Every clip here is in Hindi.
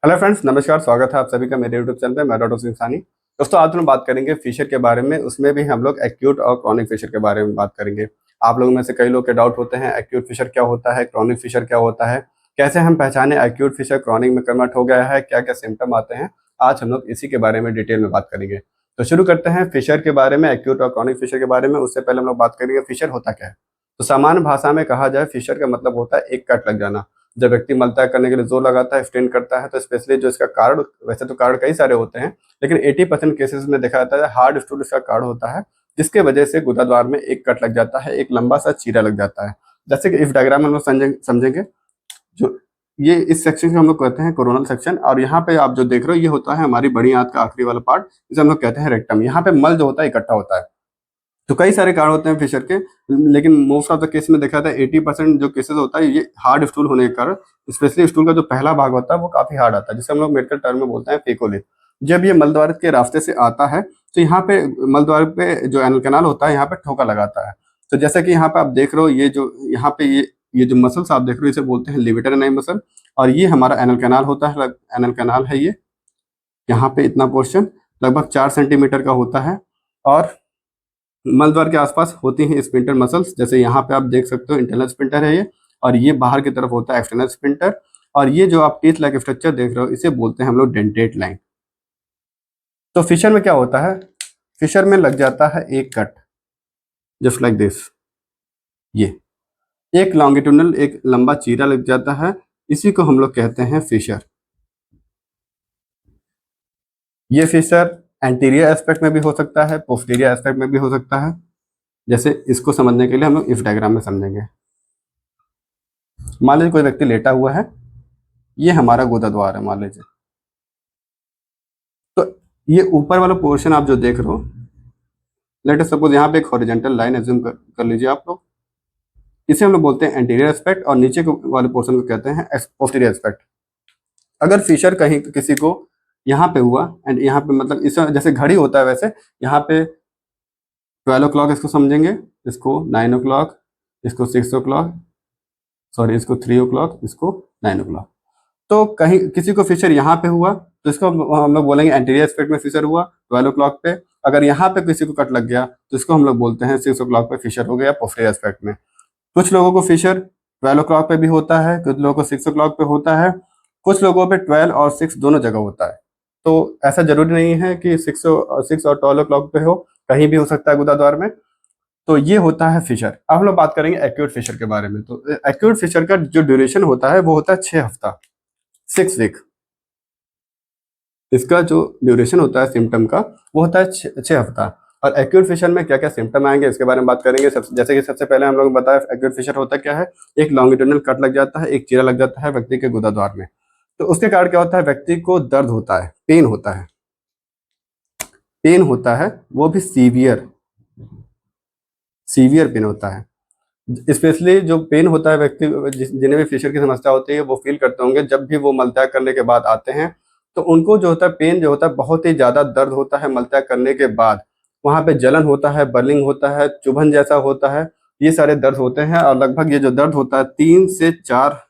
हेलो फ्रेंड्स, नमस्कार। स्वागत है आप सभी का मेरे यूट्यूब चैनल पे। मैं डॉक्टर सिंह। दोस्तों, आज हम बात करेंगे फिशर के बारे में। उसमें भी हम लोग एक्यूट और क्रॉनिक फिशर के बारे में बात करेंगे। आप लोगों में से कई लोग के डाउट होते हैं, एक्यूट फिशर क्या होता है, क्रॉनिक फिशर क्या होता है, कैसे हम पहचाने एक्यूट फिशर क्रॉनिक में कन्वर्ट हो गया है, क्या क्या सिम्टम आते हैं। आज हम लोग इसी के बारे में डिटेल में बात करेंगे। तो शुरू करते हैं फिशर के बारे में, एक्यूट और क्रॉनिक फिशर के बारे में। उससे पहले हम लोग बात करेंगे फिशर होता क्या है। तो सामान्य भाषा में कहा जाए, फिशर का मतलब होता है एक कट लग जाना। जब व्यक्ति मलत्याग करने के लिए जोर लगाता है, स्ट्रेन करता है, तो स्पेशली जो इसका कारण, वैसे तो कारण कई सारे होते हैं, लेकिन 80% केसेस में देखा जाता है हार्ड स्टूल इसका कारण होता है, जिसके वजह से गुदा द्वार में एक कट लग जाता है, एक लंबा सा चीरा लग जाता है। जैसे कि इस डायग्राम में हम लोग समझेंगे। जो ये इस सेक्शन को हम लोग कहते हैं कोरोनल सेक्शन, और यहाँ पे आप जो देख रहे हो ये होता है हमारी बड़ी आंत का आखिरी वाला पार्ट, जिसे हम लोग कहते हैं रेक्टम। यहाँ पे मल जो होता है इकट्ठा होता है। तो कई सारे कारण होते हैं फिशर के, लेकिन मोस्ट ऑफ द केस में देखा था 80% जो केसेस होता है ये हार्ड स्टूल होने के कारण, स्पेशली स्टूल का जो पहला भाग होता है वो काफी हार्ड आता है, जिसे हम लोग मेडिकल टर्म में बोलते हैं फेकोले। जब ये मलद्वार के रास्ते से आता है तो यहाँ पे मलद्वार पे जो एनल कैनाल होता है यहाँ पे ठोका लगाता है। तो जैसा कि यहाँ पे आप देख रहे हो, ये जो यहाँ पे ये जो मसल्स आप देख रहे हो इसे बोलते हैं लिवेटर एनाई मसल। और ये हमारा एनल कैनाल होता है, एनल कैनाल है ये। यहाँ पे इतना पोर्शन लगभग 4 सेंटीमीटर का होता है। और मल द्वार के आसपास होती हैं स्पिंटर मसल्स, जैसे यहाँ पे आप देख सकते हो इंटरनल स्पिंटर है ये, और ये बाहर की तरफ होता है एक्सटर्नल स्पिंटर। और ये जो आप टीथ लाइक स्ट्रक्चर देख रहे हो इसे बोलते हैं हम लोग डेंटेट लाइन। तो फिशर में क्या होता है, फिशर में लग जाता है एक कट, जस्ट लाइक दिस। ये एक लॉन्गिट्यूडनल, एक लंबा चीरा लग जाता है, इसी को हम लोग कहते हैं फिशर। ये फिशर एंटीरियर एस्पेक्ट में भी हो सकता है, पोस्टीरियर एस्पेक्ट में भी हो सकता है। जैसे इसको समझने के लिए हम लोग इस डायग्राम में समझेंगे। मान लीजिए कोई व्यक्ति लेटा हुआ है, ये हमारा गुदा द्वार है मान लीजिए। तो ये ऊपर वाला पोर्शन आप जो देख रहे हो, लेट अस सपोज यहाँ पे एक हॉरिजॉन्टल लाइन एज्यूम कर लीजिए आप लोग। इसे हम लोग बोलते हैं एंटीरियर एस्पेक्ट, और नीचे वाले पोर्शन को कहते हैं पोस्टीरियर एस्पेक्ट। अगर फिशर कहीं किसी को यहाँ पे हुआ, एंड यहाँ पे मतलब इस जैसे घड़ी होता है वैसे यहाँ पे 12 o'clock इसको समझेंगे, इसको 9 o'clock, इसको 6 o'clock, सॉरी इसको 3 o'clock, इसको 9 o'clock। तो कहीं किसी को फिशर यहाँ पे हुआ तो इसको हम लोग बोलेंगे एंटीरियर एस्पेक्ट में फिशर हुआ 12 o'clock पे। अगर यहाँ पे किसी को कट लग गया तो इसको हम लोग बोलते हैं 6 o'clock पे फिशर हो गया पोस्टीरियर एस्पेक्ट में। कुछ लोगों को फिशर 12 o'clock पे भी होता है, कुछ लोगों को 6 o'clock पे होता है, कुछ लोगों पे 12 और 6 दोनों जगह होता है। तो ऐसा जरूरी नहीं है कि 6 और 12 o'clock पे हो, कहीं भी हो सकता है गुदा द्वार में। तो ये होता है फिशर। अब हम लोग बात करेंगे एक्यूट फिशर के बारे में। तो एक्यूट फिशर का जो ड्यूरेशन होता है वो होता है 6 हफ्ता, 6 वीक। इसका जो ड्यूरेशन होता है सिम्टम का वो होता है 6 हफ्ता। और एक्यूट फिशर में क्या क्या सिम्टम आएंगे इसके बारे में बात करेंगे। जैसे कि सबसे पहले हम लोग बताया एक्यूट फिशर होता क्या है, एक लॉन्गिट्यूडनल कट लग जाता है, एक चीरा लग जाता है व्यक्ति के गुदा द्वार में। तो उसके कारण क्या होता है, व्यक्ति को दर्द होता है, पेन होता है, पेन होता है, वो भी सीवियर, सीवियर पेन होता है। स्पेशली जो पेन होता है व्यक्ति जिन्हें भी फिशर की समस्या होती है वो फील करते होंगे, जब भी वो मलत्याग करने के बाद आते हैं तो उनको जो होता है पेन जो होता है बहुत ही ज्यादा दर्द होता है मलत्याग करने के बाद। वहां पे जलन होता है, बर्निंग होता है, चुभन जैसा होता है, ये सारे दर्द होते हैं। और लगभग ये जो दर्द होता है 3 से 4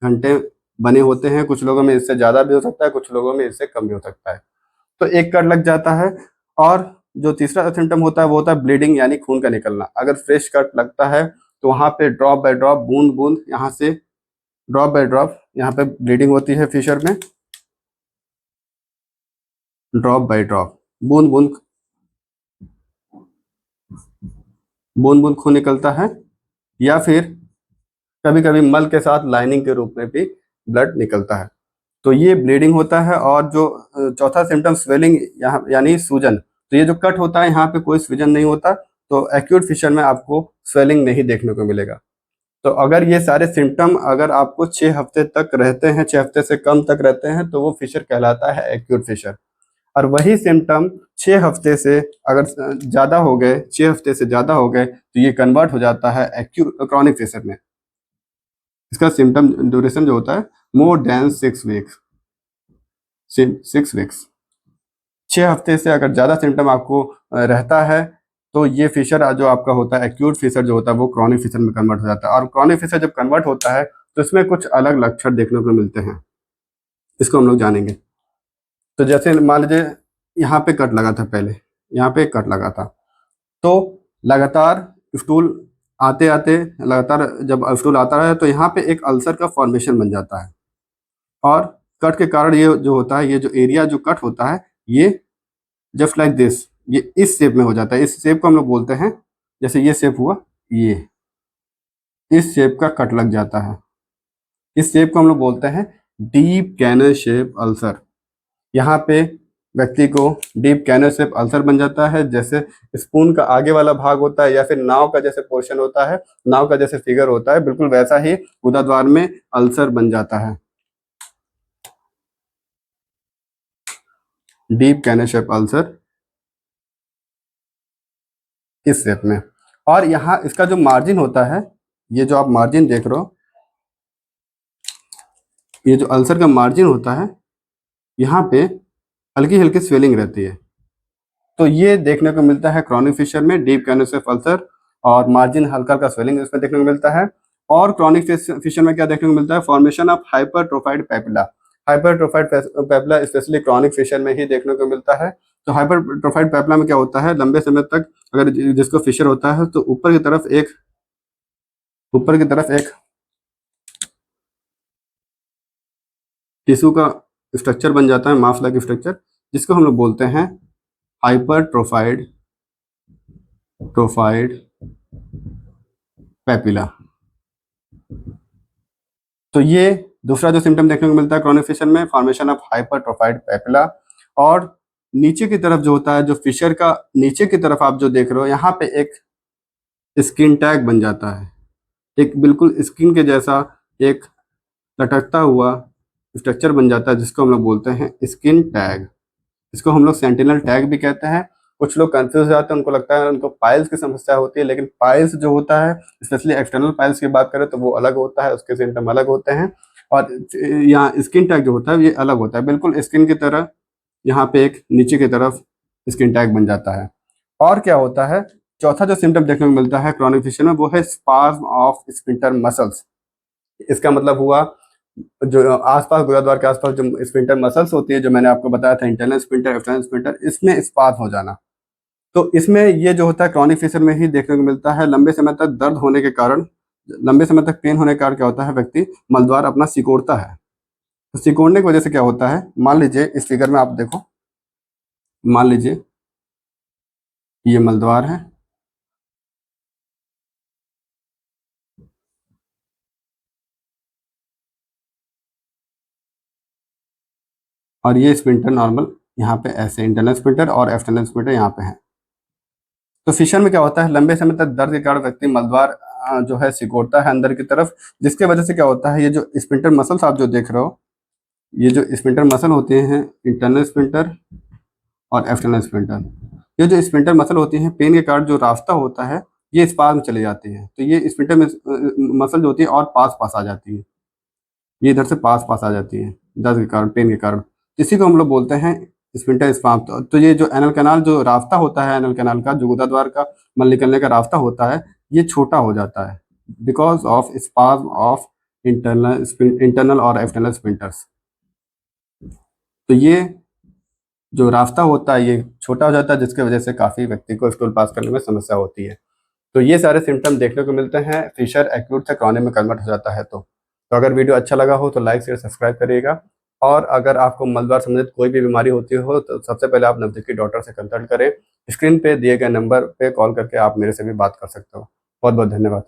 घंटे बने होते हैं। कुछ लोगों में इससे ज्यादा भी हो सकता है, कुछ लोगों में इससे कम भी हो सकता है। तो एक कट लग जाता है। और जो तीसरा सिम्टम होता है वो होता है ब्लीडिंग, यानी खून का निकलना। अगर फ्रेश कट लगता है तो वहां पे ड्रॉप बाय ड्रॉप, बूंद बूंद, यहाँ से ड्रॉप बाय ड्रॉप यहाँ पे ब्लीडिंग होती है फिशर में। ड्रॉप बाय ड्रॉप, बूंद बूंद, बूंद बूंद खून निकलता है। या फिर कभी कभी मल के साथ लाइनिंग के रूप में भी ब्लड निकलता है। तो ये ब्लीडिंग होता है। और जो चौथा सिम्टम स्वेलिंग, यहाँ यानी सूजन। तो ये जो कट होता है यहाँ पे कोई सूजन नहीं होता, तो एक्यूट फिशर में आपको स्वेलिंग नहीं देखने को मिलेगा। तो अगर ये सारे सिम्टम अगर आपको 6 हफ्ते तक रहते हैं, 6 हफ्ते से कम तक रहते हैं, तो वो फिशर कहलाता है एक्यूट फिशर। और वही सिम्टम 6 हफ्ते से अगर ज्यादा हो गए, 6 हफ्ते से ज्यादा हो गए, तो ये कन्वर्ट हो जाता है एक्यूट क्रॉनिक फिशर में। इसका सिम्टम ड्यूरेशन जो होता है मोर देन 6 वीक्स, 6 वीक्स। 6 हफ्ते से अगर ज्यादा सिम्टम आपको रहता है तो ये फिशर जो आपका होता है एक्यूट फिशर जो होता है वो क्रॉनिक फिशर में कन्वर्ट हो जाता है। और क्रॉनिक फिशर जब कन्वर्ट होता है तो इसमें कुछ अलग लक्षण देखने को मिलते हैं। इसको हम लोग जानेंगे। तो जैसे मान लीजिए यहाँ पे कट लगा था, पहले यहाँ पे कट लगा था, तो लगातार स्टूल आते आते लगातार जब स्टूल आता है तो यहाँ पे एक अल्सर का फॉर्मेशन बन जाता है। और कट के कारण ये जो होता है, ये जो एरिया जो कट होता है, ये जस्ट लाइक दिस, ये इस शेप में हो जाता है। इस शेप को हम लोग बोलते हैं, जैसे ये शेप हुआ, ये इस शेप का कट लग जाता है। इस शेप को हम लोग बोलते हैं डीप कैनल शेप अल्सर। यहाँ पे व्यक्ति को डीप कैनल शेप अल्सर बन जाता है। जैसे स्पून का आगे वाला भाग होता है या फिर नाव का जैसे पोर्शन होता है, नाव का जैसे फिगर होता है, बिल्कुल वैसा ही गुदाद्वार में अल्सर बन जाता है, डीप कैनल शेप अल्सर इस शेप में। और यहाँ इसका जो मार्जिन होता है, ये जो आप मार्जिन देख रहे हो, ये जो अल्सर का मार्जिन होता है, यहाँ पे हल्की हल्की स्वेलिंग रहती है। तो ये देखने को मिलता है क्रॉनिक फिशर में, डीप कैनल शेप अल्सर, और मार्जिन हल्का हल्का स्वेलिंग इसमें देखने को मिलता है। और क्रॉनिक फिशर में क्या देखने को मिलता है? Formation of hypertrophied papilla. Hypertrophied papilla specially chronic fissure में ही देखने को मिलता है। तो हाइपरट्रोफाइड पेपिला में क्या होता है, लंबे समय तक अगर जिसको फिशर होता है तो ऊपर की तरफ एक टिश्यू का स्ट्रक्चर बन जाता है, मास लाइक स्ट्रक्चर, जिसको हम लोग बोलते हैं हाइपरट्रोफाइड पेपिला। तो ये दूसरा जो सिम्टम देखने को मिलता है क्रॉनिक फिशर में, फॉर्मेशन ऑफ हाइपरट्रोफाइड पेपिला। और नीचे की तरफ जो होता है, जो फिशर का नीचे की तरफ आप जो देख रहे हो, यहाँ पे एक स्किन टैग बन जाता है, एक बिल्कुल स्किन के जैसा एक लटकता हुआ स्ट्रक्चर बन जाता है, जिसको हम लोग बोलते हैं स्किन टैग। इसको हम लोग सेंटिनल टैग भी कहते हैं। कुछ लोग कंफ्यूज हो जाते हैं, उनको लगता है उनको पाइल्स की समस्या होती है, लेकिन पाइल्स जो होता है, स्पेशली एक्सटर्नल पाइल्स की बात करें तो वो अलग होता है, उसके सिम्टम अलग होते हैं। और यहाँ स्किन टैग जो होता है ये अलग होता है, बिल्कुल स्किन की तरह यहाँ पे एक नीचे की तरफ स्किन टैग बन जाता है। और क्या होता है, चौथा जो सिम्टम देखने को मिलता है क्रॉनिक फिशर में, वो है स्पाज्म ऑफ स्फिंक्टर मसल्स। इसका मतलब हुआ जो आसपास गुदाद्वार के आसपास जो स्फिंक्टर मसल्स होती है, जो मैंने आपको बताया था, इंटरनल स्फिंक्टर, एक्सटर्नल स्फिंक्टर, इसमें स्पाज्म हो जाना। तो इसमें ये जो होता है क्रॉनिक फिशर में ही देखने को मिलता है। लंबे समय तक दर्द होने के कारण, लंबे समय तक पेन होने के कारण क्या होता है, व्यक्ति मलद्वार अपना सिकोड़ता है। तो सिकोड़ने की वजह से क्या होता है, मान लीजिए इस फिगर में आप देखो, मान लीजिए ये मलद्वार है, और ये स्फिंक्टर नॉर्मल यहाँ पे ऐसे इंटरनल स्फिंक्टर और एक्सटर्नल स्फिंक्टर यहाँ पे है। तो फिशर में क्या होता है, लंबे समय तक दर्द के कारण व्यक्ति मलद्वार जो है सिकोड़ता है अंदर की तरफ, जिसके वजह से क्या होता है, ये जो स्फिंक्टर मसल्स आप जो देख रहे हो, ये जो स्फिंक्टर मसल होते हैं, इंटरनल स्फिंक्टर और एक्सटर्नल स्फिंक्टर, ये जो स्फिंक्टर मसल होती हैं, पेन के कारण जो रास्ता होता है, ये स्पाज्म में चले जाते हैं। तो ये स्फिंक्टर मसल जो होती है और पास पास आ जाती है, ये इधर से पास पास आ जाती है दर्द के कारण, पेन के कारण। इसी को हम लोग बोलते हैं स्फिंक्टर स्पाज्म। तो ये जो एनल कैनाल जो रास्ता होता है, एनल कैनाल का जो गुदाद्वार का मल निकलने का रास्ता होता है, ये छोटा हो जाता है because of spasm of internal और एक्सटर्नल स्फिंक्टर्स। तो ये जो रास्ता होता है ये छोटा हो जाता है, जिसकी वजह से काफ़ी व्यक्ति को स्टूल पास करने में समस्या होती है। तो ये सारे सिम्टम देखने को मिलते हैं, फिशर एक्यूट से क्रॉनिक में कन्वर्ट हो जाता है। तो अगर वीडियो अच्छा लगा हो तो लाइक शेयर सब्सक्राइब करिएगा। और अगर आपको मलद्वार संबंधित कोई भी बीमारी होती हो तो सबसे पहले आप नज़दीकी डॉक्टर से कंसल्ट करें। स्क्रीन पे दिए गए नंबर पे कॉल करके आप मेरे से भी बात कर सकते हो। बहुत बहुत धन्यवाद।